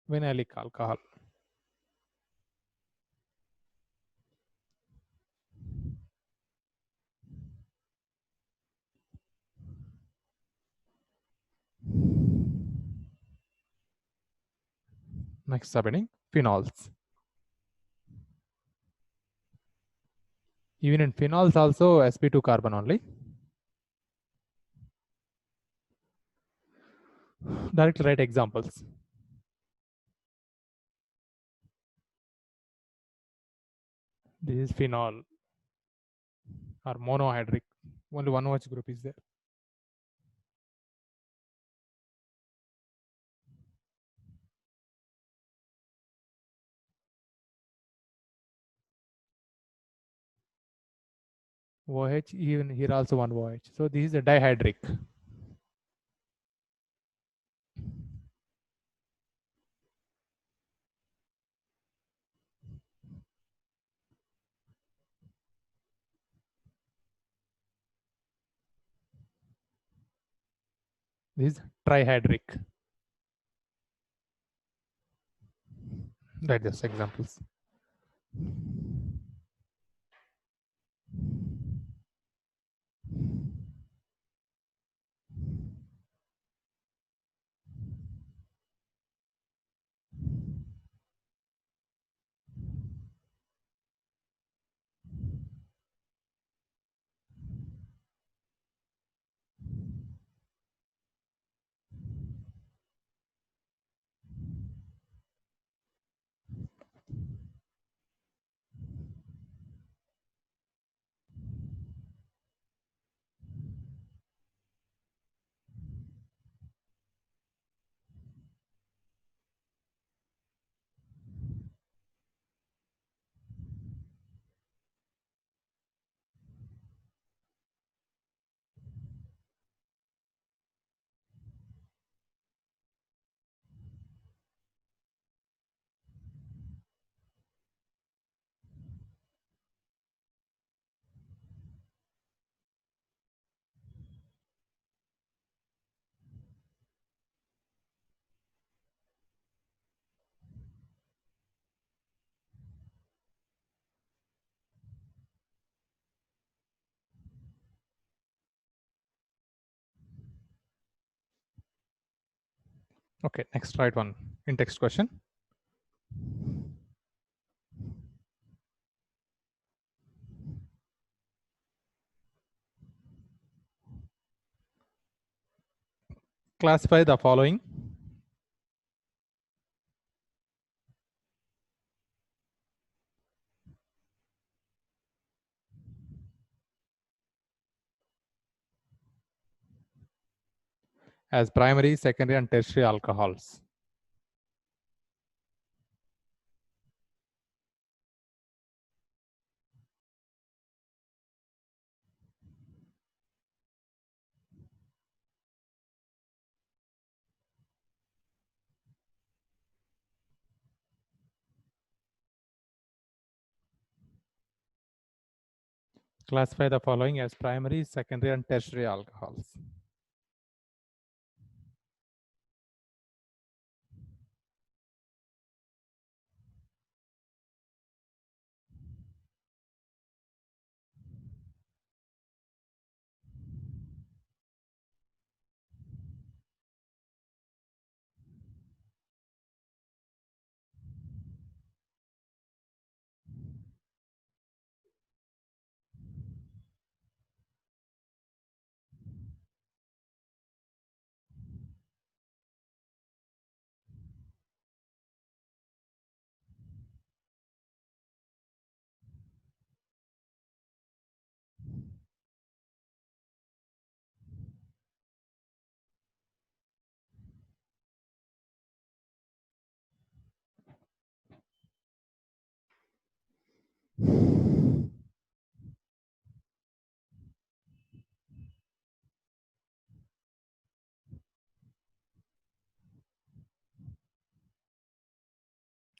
vinylic alcohol. Next subheading, phenols. Even in phenols also sp2 carbon only. Directly write examples. This is phenol or monohydric. Only one OH group is there. OH, even here also one OH. So this is a dihydric. This is trihydric. Write just examples. Okay, next write one in text question. Classify the following. As primary, secondary, and tertiary alcohols. Classify the following as primary, secondary, and tertiary alcohols.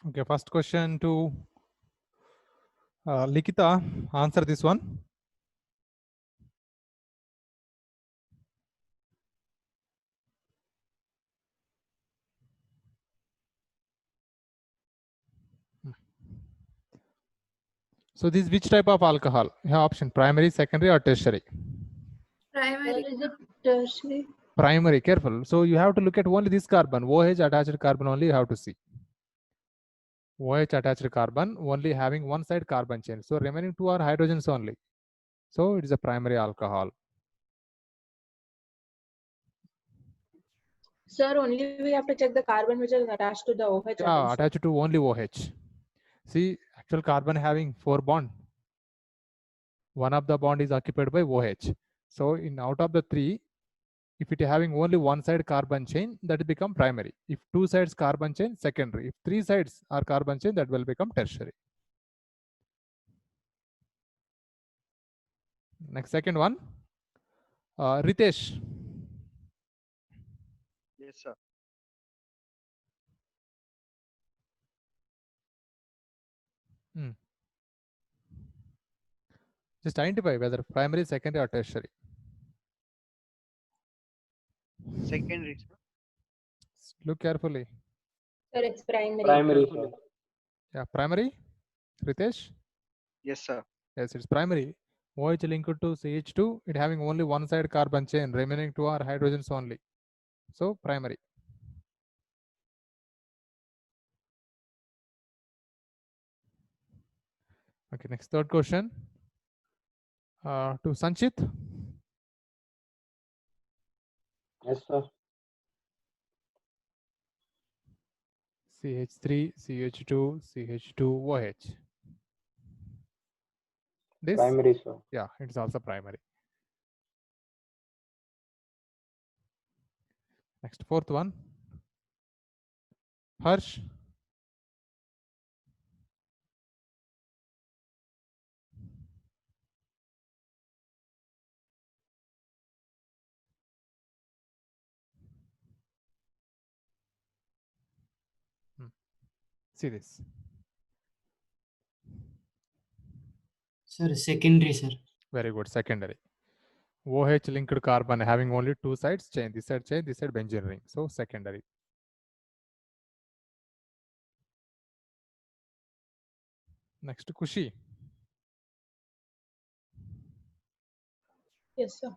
Okay, first question to Likita, answer this one. So this which type of alcohol? You have option primary, secondary, or tertiary? Primary. What is it? Tertiary. Primary, careful. So you have to look at only this carbon, OH attached carbon only you have to see. OH attached carbon only having one side carbon chain. So remaining two are hydrogens only. So it is a primary alcohol. Sir, only we have to check the carbon which is attached to the OH. Yeah, attached to only OH. See, actual carbon having 4 bonds. One of the bond is occupied by OH. So in out of the 3, if it is having only one side carbon chain, that will become primary. If 2 sides carbon chain, secondary. If 3 sides are carbon chain, that will become tertiary. Next, second one. Ritesh. Yes, sir. Just identify whether primary, secondary, or tertiary. Secondary, sir. Look carefully. Sir, it's primary. Primary, sir. Yeah, primary. Ritesh. Yes, sir. Yes, it's primary. OH linked to CH2, it having only one side carbon chain, remaining two are hydrogens only. So primary. Okay, next third question. To Sanchit. Yes, sir. CH3, CH2, CH2, OH. This? Primary, sir. Yeah, it's also primary. Next, fourth one. Harsh. See this. Sir, secondary, sir. Very good, secondary. OH linked carbon having only two sides chain, this side benzene ring. So secondary. Next, Kushi. Yes, sir.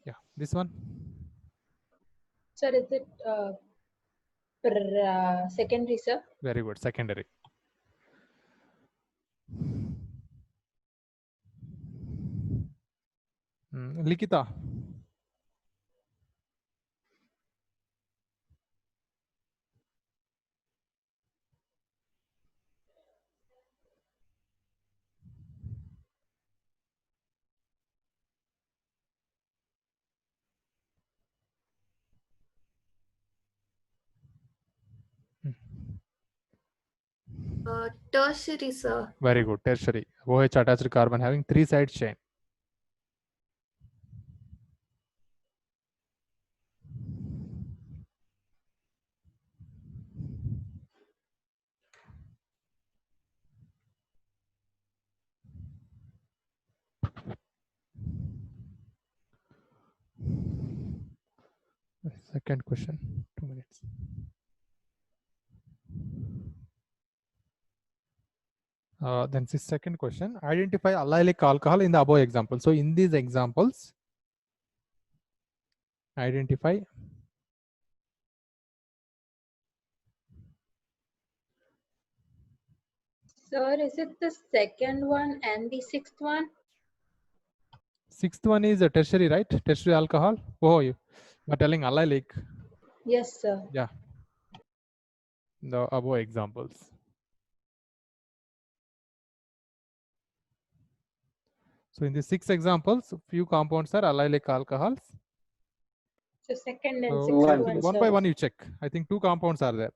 Yeah, this one. Sir, is it secondary, sir? Very good, secondary. Likita. Tertiary, sir. Very good, tertiary. OH attached carbon having three side chain. Second question, 2 minutes. Then the second question, identify allylic alcohol in the above example. So in these examples, identify Sir, is it the second one and the sixth one? sixth one is a tertiary, right? Tertiary alcohol. Oh, you are telling allylic. Yes, sir. Yeah. The above examples. So in the 6 examples, few compounds are allylic alcohols. So second and So sixth I one, think sir. one by one you check. I think 2 compounds are there.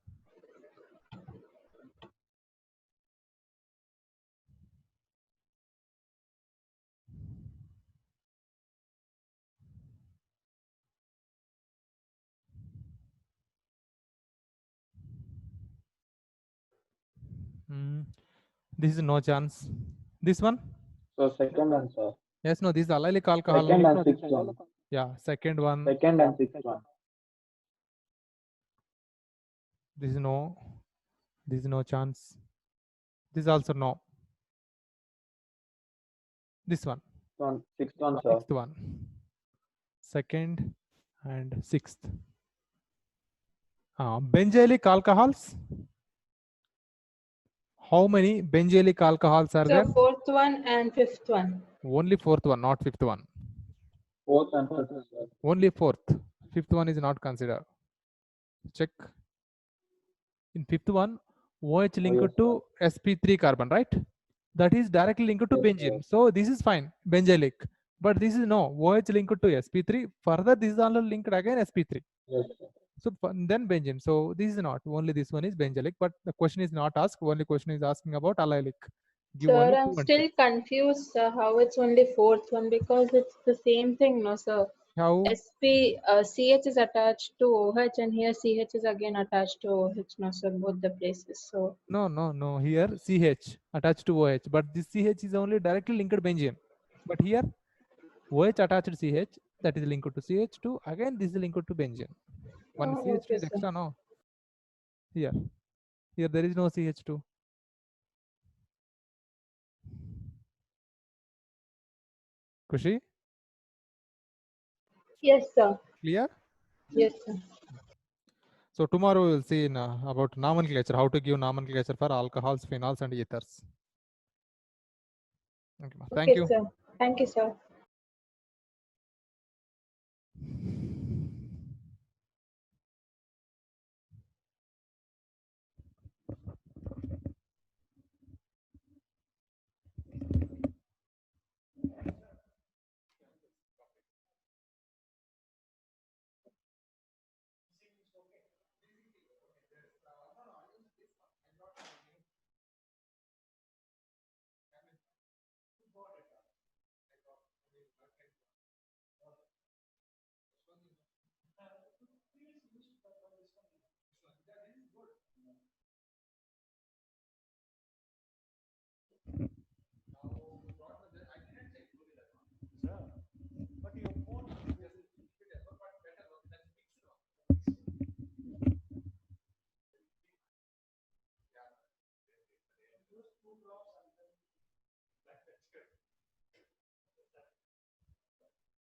This is no chance. This one? So second one, sir. Yes, no, this is allylic alcohol. Second and sixth one. Yeah, second one. Second and sixth one. This is no. This is no chance. This is also no. This one. Sixth one, sir. Sixth one. Second and sixth. Benzylic alcohols. How many benzylic alcohols are there? So fourth one and fifth one. Only fourth one, not fifth one. Fourth and fifth, sir. Only fourth. Fifth one is not considered. Check. In fifth one, OH linked yes, to sp3 carbon, right? That is directly linked to Yes, benzene. sir. So this is fine, benzylic. But this is no, OH linked to sp3. Further, this is also linked again sp3. Yes, sir. So then benzene. So this is not. Only this one is benzylic. But the question is not asked. Only question is asking about allylic. Give Sir, only I'm 2 and still 6. confused, sir, how it's only fourth one, because it's the same thing, no, sir. How? CH is attached to OH, and here CH is again attached to OH, no, sir, both the places. So No. Here CH attached to OH, but this CH is only directly linked benzene. But here OH attached CH, that is linked to CH2. Again, this is linked to benzene. One CH2 okay, is sir. extra, no? Here there is no CH2. Kushi? Yes, sir. Clear? Yes, sir. So tomorrow we will see about nomenclature, how to give nomenclature for alcohols, phenols, and ethers. Okay, thank Okay, you. sir. Thank you, sir.